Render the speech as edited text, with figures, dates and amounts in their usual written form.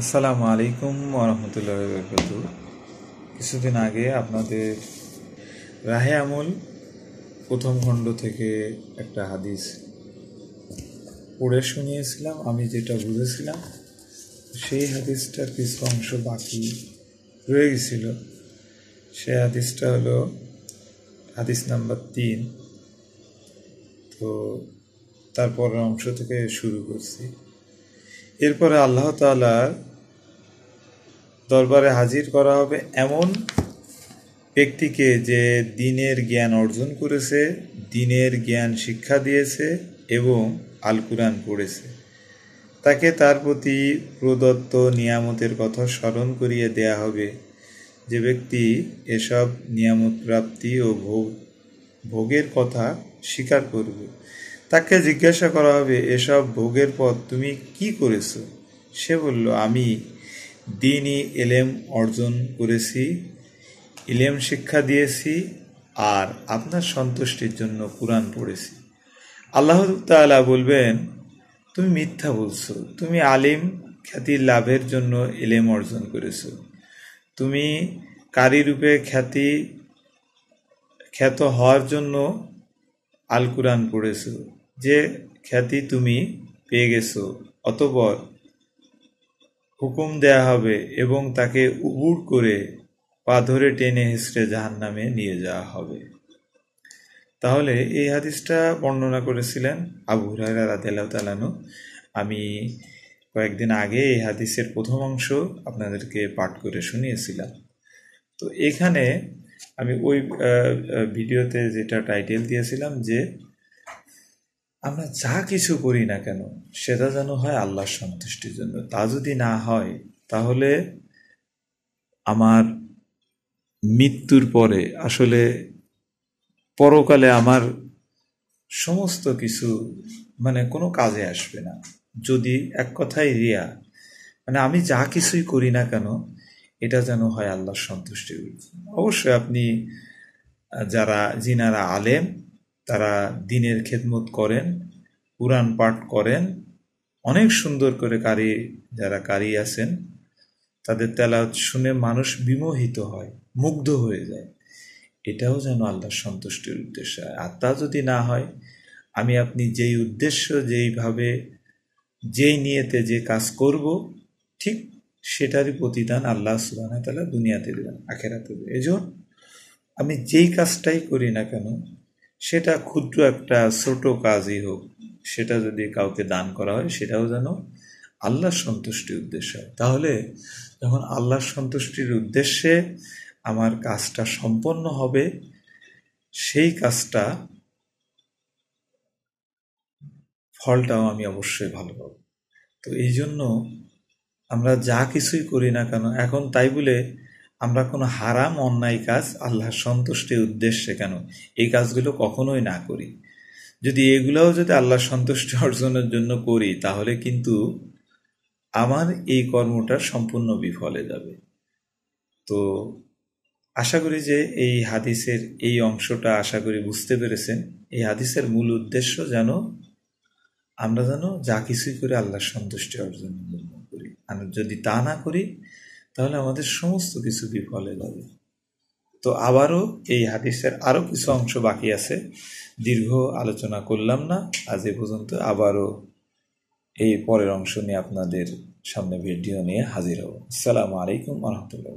আসসালামু আলাইকুম ওরহমতুল্লাহি ওয়াবারাকাতুহু। কিছুদিন আগে আপনাদের রাহে আমল প্রথম খণ্ড থেকে একটা হাদিস পড়ে শুনিয়েছিলাম। আমি যেটা বুঝেছিলাম সেই হাদিসটার কিছু অংশ বাকি রয়ে গেছিল। সেই হাদিসটা হলো হাদিস নাম্বার 3। তো তারপরের অংশ থেকে শুরু করছি। এরপরে আল্লাহ তাআলার দরবারে হাজির করা হবে এমন ব্যক্তিকে যে দ্বীনের জ্ঞান অর্জন করেছে, দ্বীনের জ্ঞান শিক্ষা দিয়েছে এবং আল কুরআন পড়েছে। তাকে তার প্রতি প্রদত্ত নিয়ামতের কথা স্মরণ করিয়ে দেয়া হবে। যে ব্যক্তি এসব নিয়ামত প্রাপ্তি ও ভোগের কথা স্বীকার করবে, তাকে জিজ্ঞাসা করা হবে, এসব ভোগের পর তুমি কি করেছো? সে বলল, আমি দ্বীনি ইলম অর্জন করেছি, ইলম শিক্ষা দিয়েছি আর আপনার সন্তুষ্টির জন্য কুরআন পড়েছি। আল্লাহ তাআলা বলবেন, তুমি মিথ্যা বলছো। তুমি আলিম খ্যাতির লাভের জন্য ইলম অর্জন করেছো, তুমি কারি রূপে খ্যাত হওয়ার জন্য আল কুরআন পড়েছো। যে খ্যাতি তুমি পেয়ে গেছো, অতঃপর হুকুম দেয়া হবে এবং তাকে উবুর করে পা ধরে টেনে হিঁচড়ে জাহান্নামে নিয়ে যাওয়া হবে। তাহলে এই হাদিসটা বর্ণনা করেছিলেন আবু হুরায়রা রাদিয়াল্লাহু তাআলা আনহু। আমি কয়েকদিন আগে এই হাদিসের প্রথম অংশ আপনাদেরকে পাঠ করে শুনিয়েছিলাম। তো এখানে আমি ওই ভিডিওতে যেটা টাইটেল দিয়েছিলাম যে আমরা যা কিছু করি না কেন সেটা যেন হয় আল্লাহর সন্তুষ্টির জন্য। তা যদি না হয় তাহলে আমার মৃত্যুর পরে আসলে পরকালে আমার সমস্ত কিছু কোনো কাজে আসবে না। যদি এক কথায় রিয়া, আমি যা কিছুই করি না কেন এটা যেন হয় আল্লাহর সন্তুষ্টির জন্য। অবশ্যই আপনি যিনারা আলেম, তারা দ্বীনের খেদমত করেন, কুরআন পাঠ করেন, অনেক সুন্দর করে যারা কারি আছেন তাদের তেলাওয়াত শুনে মানুষ বিমোহিত হয়, মুগ্ধ হয়ে যায়। এটাও যেন আল্লাহর সন্তুষ্টির উদ্দেশ্য হয়। আর তা যদি না হয়, আমি আপনি যেই উদ্দেশ্য, যেইভাবে, যেই নিয়েতে যে কাজ করব, ঠিক সেটারই প্রতিদান আল্লাহ সুবহানাহু ওয়া তাআলা দুনিয়াতে দেবেন, আখিরাতে দেবেন। এজন্য আমি যেই কাজটাই করি না কেন, সেটা ক্ষুদ্র একটা ছোট কাজই হোক, সেটা যদি কাউকে দান করা হয়, সেটাও যেন আল্লাহর সন্তুষ্টির উদ্দেশ্য হয়। তাহলে যখন আল্লাহর সন্তুষ্টির উদ্দেশ্যে আমার কাজটা সম্পন্ন হবে, সেই কাজটা ফলটাও আমি অবশ্যই ভালো পাব। তো এই জন্য আমরা যা কিছুই করি না কেন, এখন তাই বলে আমরা কোনো হারাম অন্যায় কাজ আল্লাহর সন্তুষ্টির উদ্দেশ্যে কেন এই কাজগুলো কখনোই না করি। যদি এগুলোও যদি আল্লাহর সন্তুষ্টি অর্জনের জন্য করি, তাহলে কিন্তু আমার এই কর্মটা সম্পূর্ণ বিফলে যাবে। তো আশা করি যে এই হাদিসের এই অংশটা আশা করি বুঝতে পেরেছেন। এই হাদিসের মূল উদ্দেশ্য আমরা যা কিছুই করে আল্লাহর সন্তুষ্টি অর্জনের জন্য করি। আর যদি তা না করি তাহলে আমাদের সমস্ত কিছু বিফলে যাবে। তো আবারও এই হাদিসের আরও কিছু অংশ বাকি আছে, দীর্ঘ আলোচনা করলাম না আজ এ পর্যন্ত। আবারও এই পরের অংশ নিয়ে আপনাদের সামনে ভিডিও নিয়ে হাজির হব। আসসালামু আলাইকুম ওয়া রাহমাতুল্লাহ।